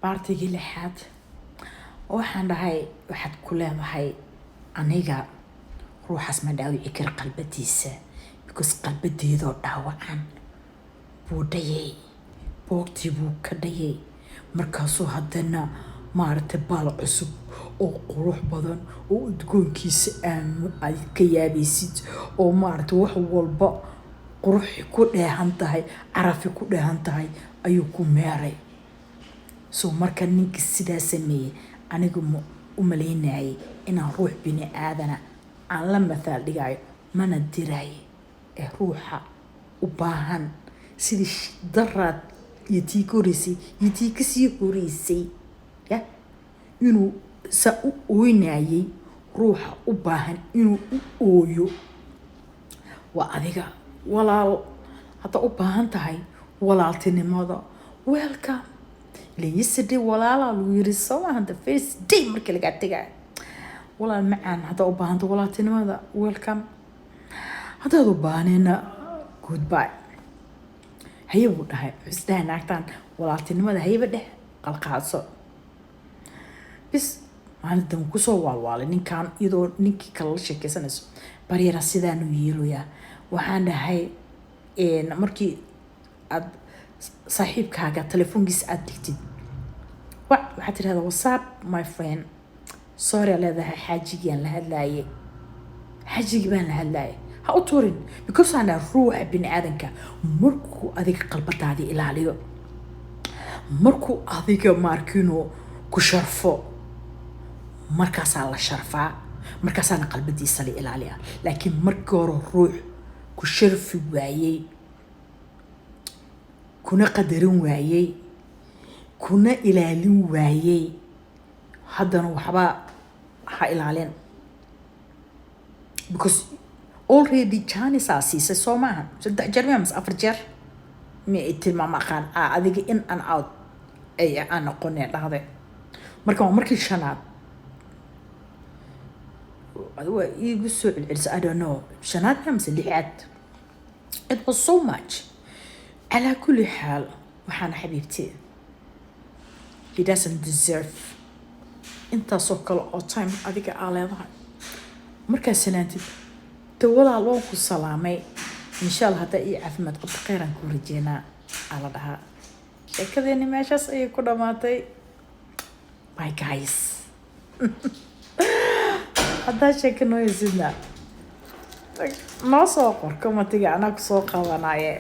baartigii lixaad waxaan dhahay waxaad ku leedahay aniga ruuxaas ma dhaawici kara qalbadiisa because qalbadeedoo dhaawacan buu dhayay boogtii buu ka dhayay markaasuu haddana maaragtay baal cusub oo qurux badan oo udgoonkiisa aad ka yaabaysid oo maaragtay wax walba quruxi ku dheehan tahay carafi ku dheehan tahay ayuu ku meeray so marka ninka sidaa sameeyey anigu u malaynayay inaan ruux bini aadana aan la mathaal dhigayo mana diraaye ee ruuxa u baahan sidii daraad iyo tii ka horeysay iyo tii kasii horeysay ya inuu saa u ooynayay ruuxa u baahan inuu u ooyo waa adiga walaal hadda u baahan tahay walaaltinimada welcome yesterday walaala lagu yiri soo maahan the first day markii laga tagay walaal macaan hadda u baahan tahay walaaltinimada welcome hadda u baahanina goodbye hayabu dhahay isdaa naagtaan walaaltinimada hayba dheh qalqaadso bis maalintan ku soo waalwaalay ninkan iyadoo ninkii kale la sheekaysanayso baryara sidaan u yeeloyaa waxaan dhahay markii aad saaxiibkaaga telefoonkiisa aad dhigtid waxaad tidhahdaa whatsapp my friend sorry leedahay xaajigiaan la hadlaayay xaajigii baan la hadlaayay ha u tuurin because aan ruuxa bini aadanka markuu adiga qalbadaadii ilaaliyo markuu adiga maarkiino ku sharfo markaasaa la sharfaa markaasaana qalbadiisa la ilaaliyaa laakiin markii hore ruux ku sharfi waayey kuna qadarin waayey kuna ilaalin waayey haddana waxba ha ilaalin because already Chinese siisay soo maaha 3 jeer ama 4 jeer ma tilmaam aqaan adiga in and out ay aan aqoonay dhahday markii shanaad waa igu soo celcelisay I don't know shanaad ama lixaad it was so much على كل حال وحنا حبيبتي he doesn't deserve انت سوكل او تايم اديك عليها marka sanaantid tawala loo ku salaamay insha Allah hada ii caafimaad qabta khayran ku rajeena ala dhaha sheekadeeni meeshaas ay ku dhamaatay bye guys hada sheekano isina noo soo qor commentiga ana ku soo qabanaaye